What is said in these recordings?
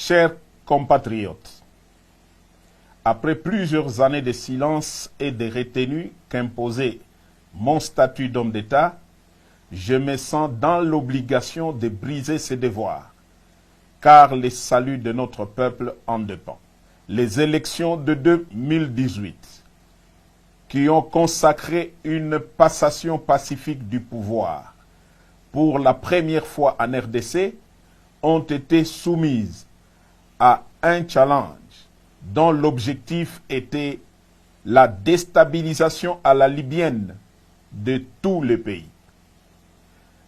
Chers compatriotes, après plusieurs années de silence et de retenue qu'imposait mon statut d'homme d'État, je me sens dans l'obligation de briser ces devoirs, car le salut de notre peuple en dépend. Les élections de 2018, qui ont consacré une passation pacifique du pouvoir pour la première fois en RDC, ont été soumises à un challenge dont l'objectif était la déstabilisation à la libyenne de tout le pays.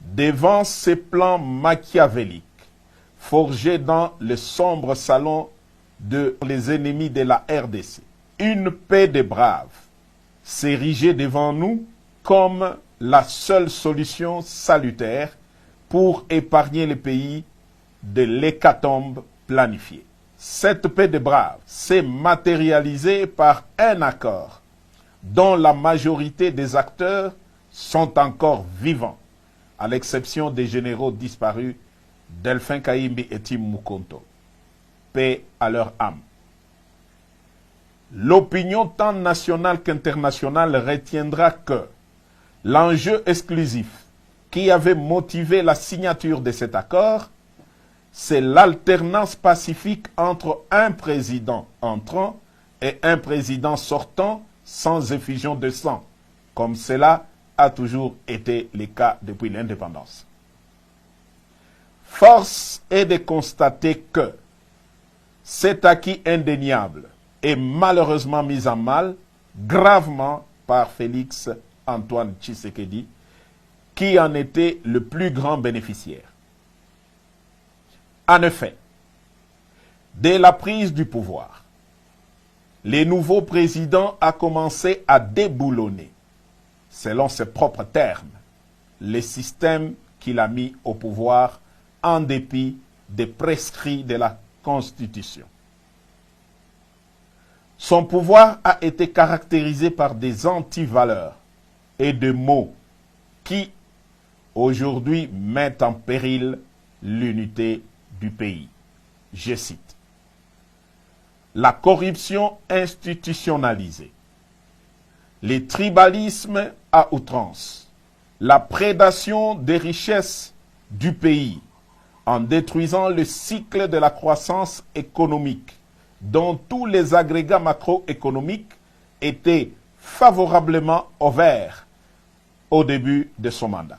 Devant ces plans machiavéliques, forgés dans le sombre salon de les ennemis de la RDC, une paix des braves s'érigeait devant nous comme la seule solution salutaire pour épargner le pays de l'hécatombe planifiée. Cette paix des braves s'est matérialisée par un accord dont la majorité des acteurs sont encore vivants, à l'exception des généraux disparus Delphin Kayimbi et Tim Mukonto. Paix à leur âme. L'opinion tant nationale qu'internationale retiendra que l'enjeu exclusif qui avait motivé la signature de cet accord, c'est l'alternance pacifique entre un président entrant et un président sortant sans effusion de sang, comme cela a toujours été le cas depuis l'indépendance. Force est de constater que cet acquis indéniable est malheureusement mis en mal gravement par Félix Antoine Tshisekedi, qui en était le plus grand bénéficiaire. En effet, dès la prise du pouvoir, le nouveau président a commencé à déboulonner, selon ses propres termes, les systèmes qu'il a mis au pouvoir en dépit des prescrits de la Constitution. Son pouvoir a été caractérisé par des antivaleurs et des mots qui, aujourd'hui, mettent en péril l'unité du pays. Je cite: la corruption institutionnalisée, les tribalismes à outrance, la prédation des richesses du pays en détruisant le cycle de la croissance économique dont tous les agrégats macroéconomiques étaient favorablement ouverts au début de son mandat.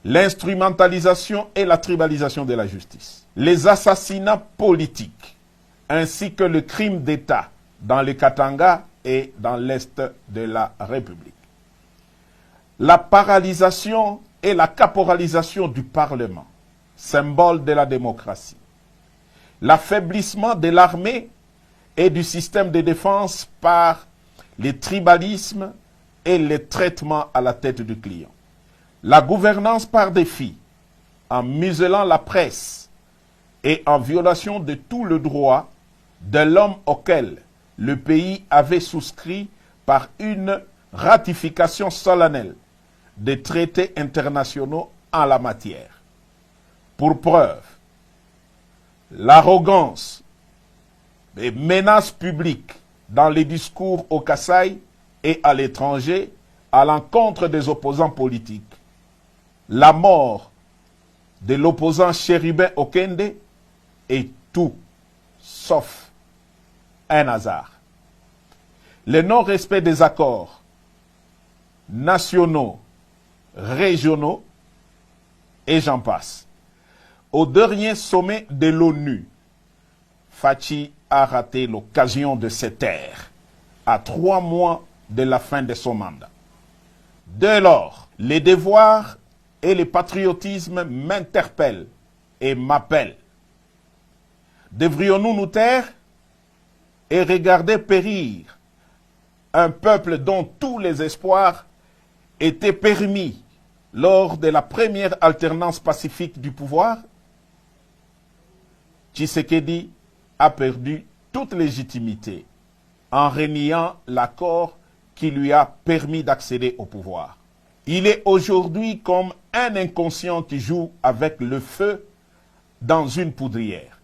L'instrumentalisation et la tribalisation de la justice, les assassinats politiques, ainsi que le crime d'État dans le Katanga et dans l'Est de la République. La paralysation et la caporalisation du Parlement, symbole de la démocratie. L'affaiblissement de l'armée et du système de défense par les tribalismes et les traitements à la tête du client. La gouvernance par défi, en muselant la presse et en violation de tout le droit de l'homme auquel le pays avait souscrit par une ratification solennelle des traités internationaux en la matière. Pour preuve, l'arrogance des menaces publiques dans les discours au Kasaï et à l'étranger à l'encontre des opposants politiques. La mort de l'opposant Chérubin Okende est tout sauf un hasard. Le non-respect des accords nationaux, régionaux, et j'en passe. Au dernier sommet de l'ONU, Fachi a raté l'occasion de se taire à 3 mois de la fin de son mandat. Dès lors, les devoirs et le patriotisme m'interpellent et m'appellent. Devrions-nous nous taire et regarder périr un peuple dont tous les espoirs étaient permis lors de la première alternance pacifique du pouvoir? Tshisekedi a perdu toute légitimité en reniant l'accord qui lui a permis d'accéder au pouvoir. Il est aujourd'hui comme un inconscient qui joue avec le feu dans une poudrière.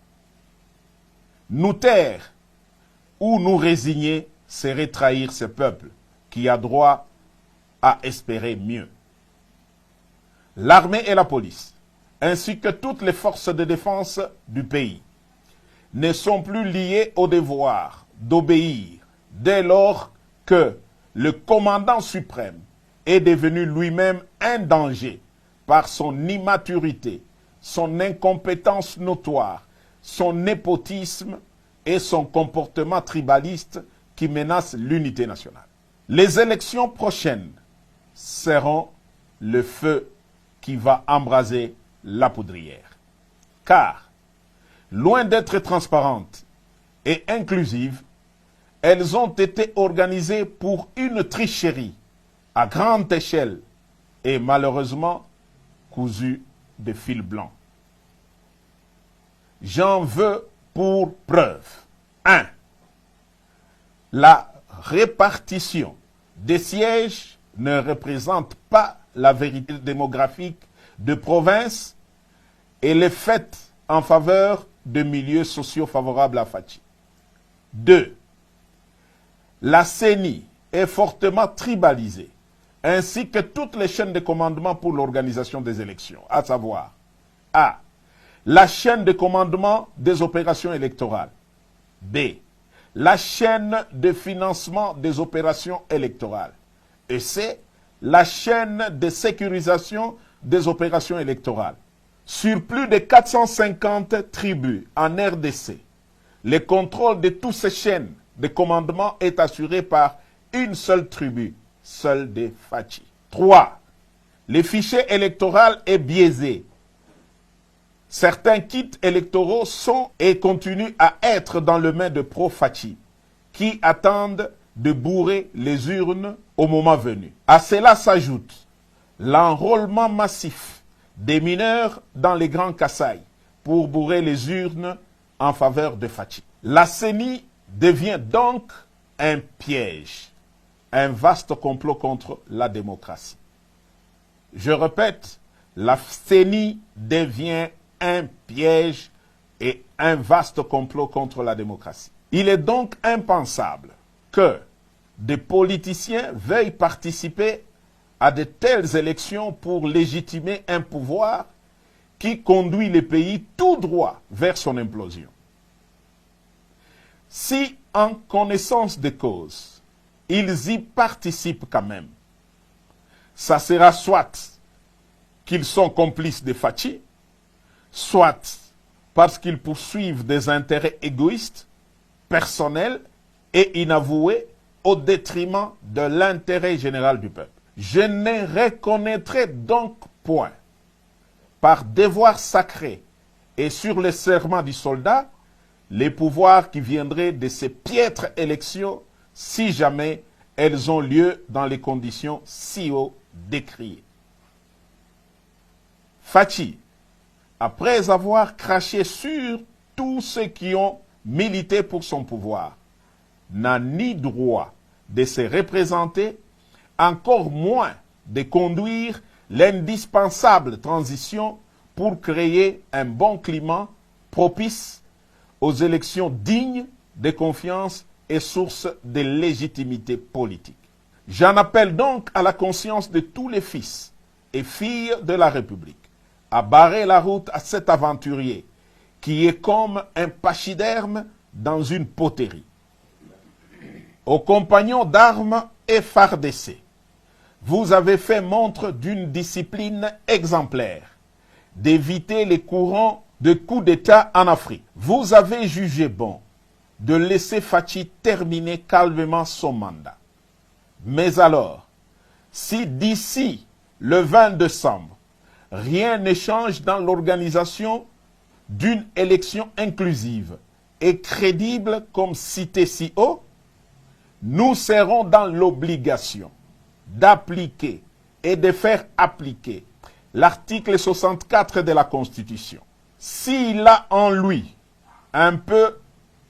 Nous taire ou nous résigner serait trahir ce peuple qui a droit à espérer mieux. L'armée et la police, ainsi que toutes les forces de défense du pays, ne sont plus liées au devoir d'obéir dès lors que le commandant suprême est devenu lui-même un danger par son immaturité, son incompétence notoire, son népotisme et son comportement tribaliste qui menace l'unité nationale. Les élections prochaines seront le feu qui va embraser la poudrière. Car, loin d'être transparentes et inclusives, elles ont été organisées pour une tricherie à grande échelle et malheureusement cousues de fil blanc. J'en veux pour preuve. 1. La répartition des sièges ne représente pas la vérité démographique de province et les faite en faveur de milieux sociaux favorables à Fachi. 2. La CENI est fortement tribalisée, ainsi que toutes les chaînes de commandement pour l'organisation des élections, à savoir A. La chaîne de commandement des opérations électorales. B. La chaîne de financement des opérations électorales. Et C. La chaîne de sécurisation des opérations électorales. Sur plus de 450 tribus en RDC, le contrôle de toutes ces chaînes de commandement est assuré par une seule tribu, celle des Fachi. 3. Le fichier électoral est biaisé. Certains kits électoraux sont et continuent à être dans le main de pro-Fachi, qui attendent de bourrer les urnes au moment venu. À cela s'ajoute l'enrôlement massif des mineurs dans les grands Kasaï pour bourrer les urnes en faveur de Fachi. La CENI devient donc un piège, un vaste complot contre la démocratie. Je répète, la CENI devient un piège et un vaste complot contre la démocratie. Il est donc impensable que des politiciens veuillent participer à de telles élections pour légitimer un pouvoir qui conduit le pays tout droit vers son implosion. Si, en connaissance de cause, ils y participent quand même, ça sera soit qu'ils sont complices de Fachi, soit parce qu'ils poursuivent des intérêts égoïstes, personnels et inavoués au détriment de l'intérêt général du peuple. Je ne reconnaîtrai donc point, par devoir sacré et sur le serment du soldat, les pouvoirs qui viendraient de ces piètres élections si jamais elles ont lieu dans les conditions si haut décriées. Fachi, après avoir craché sur tous ceux qui ont milité pour son pouvoir, n'a ni droit de se représenter, encore moins de conduire l'indispensable transition pour créer un bon climat propice aux élections dignes de confiance et source de légitimité politique. J'en appelle donc à la conscience de tous les fils et filles de la République à barrer la route à cet aventurier qui est comme un pachyderme dans une poterie. Aux compagnons d'armes effardés, vous avez fait montre d'une discipline exemplaire, d'éviter les courants de coups d'État en Afrique. Vous avez jugé bon de laisser Fachi terminer calmement son mandat. Mais alors, si d'ici le 20 décembre, rien ne change dans l'organisation d'une élection inclusive et crédible comme cité si haut, nous serons dans l'obligation d'appliquer et de faire appliquer l'article 64 de la Constitution. S'il a en lui un peu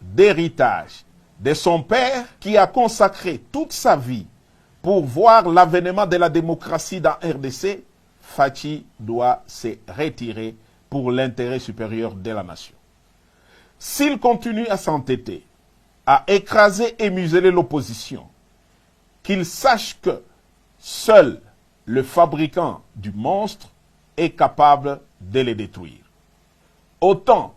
d'héritage de son père qui a consacré toute sa vie pour voir l'avènement de la démocratie dans RDC, Fachi doit se retirer pour l'intérêt supérieur de la nation. S'il continue à s'entêter, à écraser et museler l'opposition, qu'il sache que seul le fabricant du monstre est capable de les détruire. Autant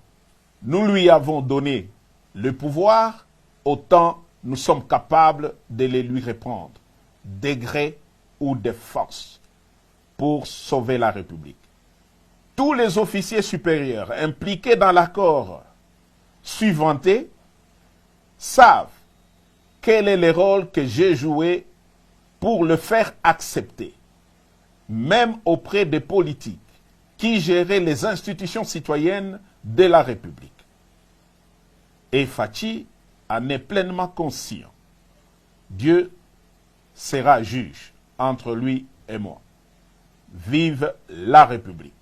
nous lui avons donné le pouvoir, autant nous sommes capables de les lui reprendre, de gré ou de force, pour sauver la République. Tous les officiers supérieurs impliqués dans l'accord suivanté savent quel est le rôle que j'ai joué pour le faire accepter, même auprès des politiques qui géraient les institutions citoyennes de la République. Et Fachi en est pleinement conscient. Dieu sera juge entre lui et moi. Vive la République!